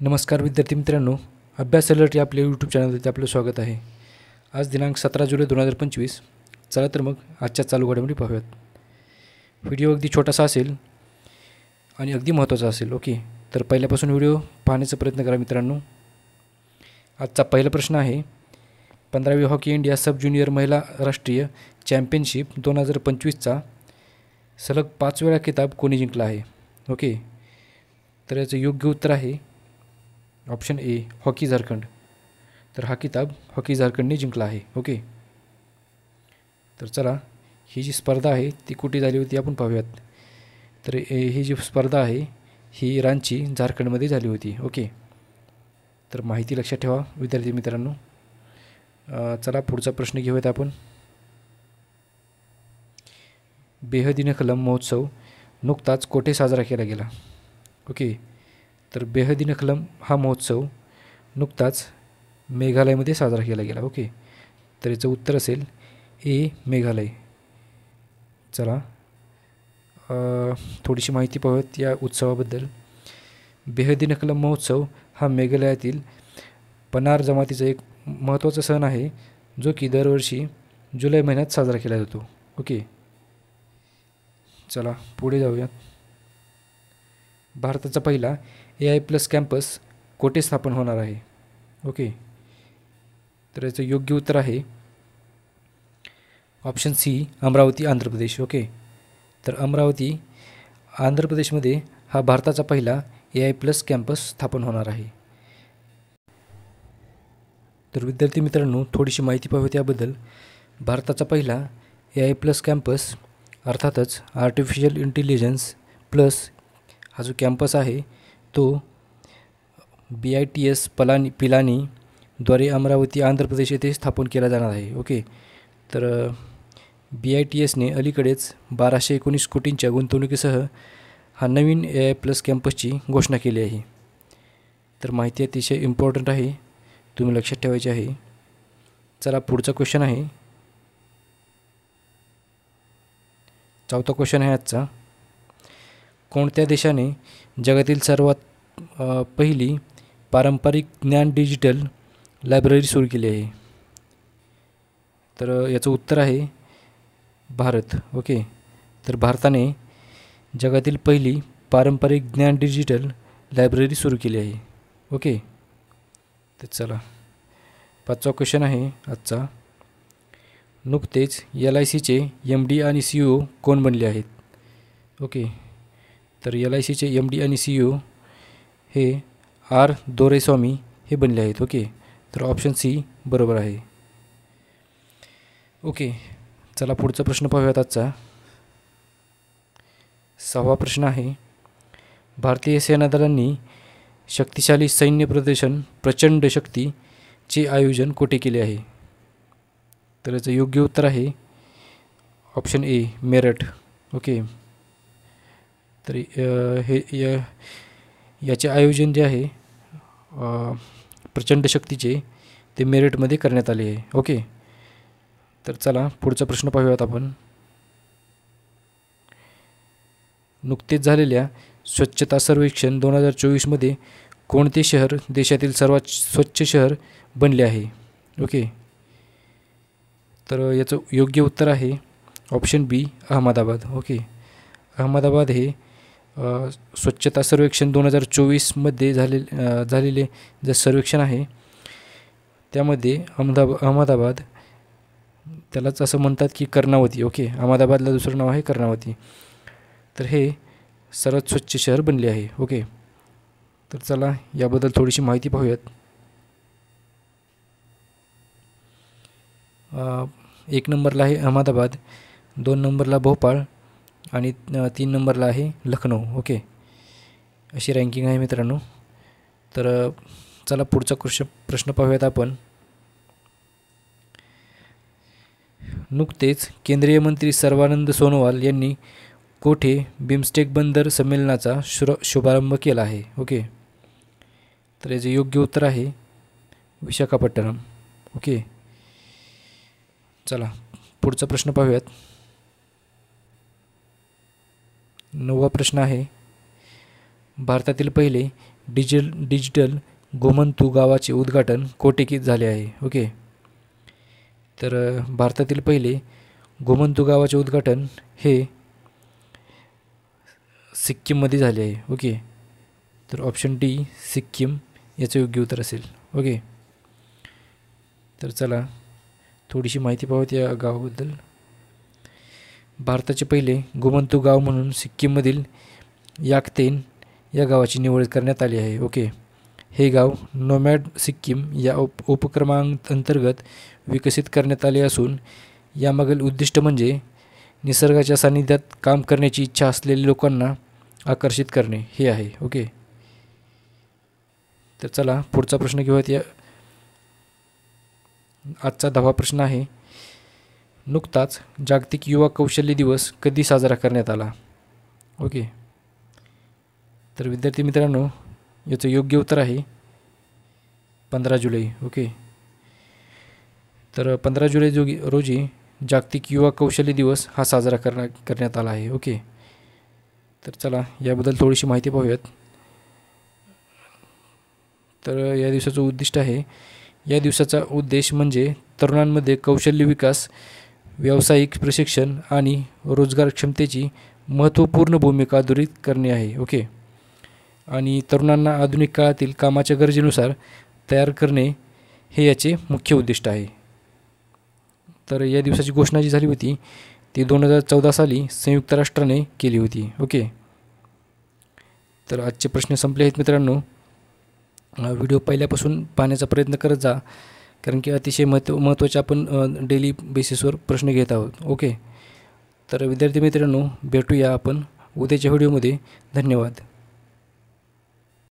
नमस्कार विद्यार्थी मित्रांनो, अभ्यास अलर्ट या आपल्या यूट्यूब चॅनलवरती आपलं स्वागत आहे। आज दिनांक 17 जुलै 2025। चला तर मग आजच्या चालू घडामोडी पाहूयात। व्हिडिओ अगदी छोटासा असेल आणि अगदी महत्त्वाचा असेल। ओके, तर पहिल्यापासून व्हिडिओ पाहण्याचा प्रयत्न करा मित्रांनो। आजचा पहिला प्रश्न आहे, 15वी हॉकी इंडिया सब ज्युनियर महिला राष्ट्रीय चॅम्पियनशिप 2025चा सलग 5 वेळा किताब कोणी जिंकला आहे? ओके, तर याचं योग्य उत्तर आहे ऑप्शन ए, हॉकी झारखंड। तर हा किताब हॉकी झारखंडने जिंकला आहे। ओके, तर चला ही जी स्पर्धा आहे ती कुठे झाली होती आपण पाहूयात। तर ही जी स्पर्धा आहे ही रांची झारखंडमध्ये झाली होती। ओके, तर माहिती लक्षात ठेवा विद्यार्थी मित्रांनो। चला पुढचा प्रश्न घेऊयात आपण। बेहद नखलम महोत्सव नुकताच कोठे साजरा केला गेला? ओके, तर बेहद नखलम हा महोत्सव नुकताच मेघालयमध्ये साजरा केला गेला। ओके, तर याचं उत्तर असेल ए, मेघालय। चला थोडीशी माहिती पाहूयात या उत्सवाबद्दल। बेहद नखलम महोत्सव हा मेघालयातील पनार जमातीचा एक महत्त्वाचा सण आहे, जो की दरवर्षी जुलै महिन्यात साजरा केला जातो। ओके, चला पुढे जाऊयात। भारताचा पहिला AI+ कॅम्पस कोठे स्थापन होणार आहे? ओके, तर याचं योग्य उत्तर आहे option C, Amravati Andhra Pradesh. Okay, तर अमरावती आंध्र प्रदेशमध्ये हा भारताचा पहिला AI+ कॅम्पस स्थापन होणार आहे। तर विद्यार्थी मित्रांनो, थोडीशी माहिती पाहूया त्याबद्दल। भारताचा पहिला AI+ कॅम्पस अर्थातच आर्टिफिशियल इंटेलिजन्स प्लस हा जो कॅम्पस आहे तो BITS पिलानी द्वारे अमरावती आंध्र प्रदेश येथे स्थापन केला जाणार आहे। ओके, तर BITSने अलीकडेच 1219 कोटींच्या गुंतवणुकीसह हा नवीन AI+ कॅम्पसची घोषणा केली आहे। तर माहिती अतिशय इम्पॉर्टंट आहे, तुम्ही लक्षात ठेवायची आहे। चला पुढचा क्वेश्चन आहे, चौथा क्वेश्चन आहे आजचा। कोणत्या देशाने जगातील सर्वात पहिली पारंपरिक ज्ञान डिजिटल लायब्ररी सुरू केली आहे? तर याचं उत्तर आहे भारत। ओके, तर भारताने जगातील पहिली पारंपरिक ज्ञान डिजिटल लायब्ररी सुरू केली आहे। ओके, तर चला पाचवा क्वेश्चन आहे आजचा। नुकतेच LICचे MD आणि CEO कोण बनले आहेत? ओके, तर LICचे MD आणि CEO हे R दोराईस्वामी हे बनले आहेत। ओके, तर ऑप्शन सी बरोबर आहे। ओके, चला पुढचा प्रश्न पाहूयात आजचा। 6वा प्रश्न आहे, भारतीय सेना दलांनी शक्तिशाली सैन्य प्रदर्शन प्रचंड शक्तीचे आयोजन कोठे केले आहे? तर याचं योग्य उत्तर आहे ऑप्शन ए, मेरठ। ओके, तर याचे आयोजन जे आहे प्रचंड शक्तीचे ते मेरठमध्ये करण्यात आले आहे। ओके, तर चला पुढचा प्रश्न पाहूयात आपण। नुकतेच झालेल्या स्वच्छता सर्वेक्षण 2024मध्ये कोणते शहर देशातील सर्वात स्वच्छ शहर बनले आहे? ओके, तर याचं योग्य उत्तर आहे ऑप्शन बी, अहमदाबाद। ओके, अहमदाबाद हे स्वच्छता सर्वेक्षण 2024मध्ये झालेले जे सर्वेक्षण आहे त्यामध्ये अहमदाबाद त्यालाच असं म्हणतात की कर्णावती। ओके, अहमदाबादला दुसरं नाव आहे कर्णावती। तर हे सर्वात स्वच्छ शहर बनले आहे। ओके, तर चला याबद्दल थोडीशी माहिती पाहूयात। 1 नंबरला आहे अहमदाबाद, 2 नंबरला भोपाळ आणि 3 नंबरला आहे लखनौ। ओके, अशी रँकिंग आहे मित्रांनो। तर चला पुढचा प्रश्न पाहूयात आपण। नुकतेच केंद्रीय मंत्री सर्वानंद सोनोवाल यांनी कोठे बिमस्टेक बंदर संमेलनाचा शुभारंभ केला आहे? ओके, तर याचे योग्य उत्तर आहे विशाखापट्टणम। ओके, चला पुढचा प्रश्न पाहूयात। 9वा प्रश्न आहे, भारतातील पहिले डिजिटल गोमंतू गावाचे उद्घाटन कोठे झाले आहे. ओके. तर भारतातील पहिले गोमंतू गावाचे उद्घाटन हे सिक्कीममध्ये झाले आहे. ओके. तर ऑप्शन डी सिक्कीम याचं योग्य उत्तर असेल. ओके. तर चला थोडीशी माहिती पाहूयात या गावाबद्दल. भारताचे पहिले गोमंतू गाव म्हणून सिक्कीममधील याकतेन या गावाची निवड करण्यात आली आहे. ओके. हे गाव नोमॅड सिक्कीम या उपक्रमांतर्गत विकसित करण्यात आले असून यामागील उद्दिष्ट म्हणजे निसर्गाच्या सानिध्यात काम करण्याची इच्छा असलेल्या लोकांना आकर्षित करणे हे आहे. ओके. तर चला पुढचा प्रश्न घेऊयात. आजचा 10वा प्रश्न आहे, नुकताच जागतिक युवा कौशल्य दिवस कधी साजरा करण्यात आला. ओके. तर विद्यार्थी मित्रांनो, याचं योग्य उत्तर आहे 15 जुलै. ओके. तर 15 जुलै रोजी जागतिक युवा कौशल्य दिवस हा साजरा करण्यात आला आहे. ओके. तर चला याबद्दल थोडीशी माहिती पाहूयात. तर या दिवसाचं उद्दिष्ट आहे, या दिवसाचा उद्देश म्हणजे तरुणांमध्ये कौशल्य विकास, व्यावसायिक प्रशिक्षण आणि रोजगारक्षमतेची महत्त्वपूर्ण भूमिका अधोरेखित करणे आहे. ओके. आणि तरुणांना आधुनिक काळातील कामाच्या गरजेनुसार तयार करणे हे याचे मुख्य उद्दिष्ट आहे. तर या दिवसाची घोषणा जी झाली होती ती 2014 साली संयुक्त राष्ट्राने केली होती. ओके. तर आजचे प्रश्न संपले आहेत मित्रांनो. व्हिडिओ पहिल्यापासून पाहण्याचा प्रयत्न करत जा, कारण की अतिशय महत्त्वाचे आपण डेली बेसिसवर प्रश्न घेत आहोत. ओके. तर विद्यार्थी मित्रांनो, भेटूया आपण उद्याच्या व्हिडिओमध्ये. धन्यवाद.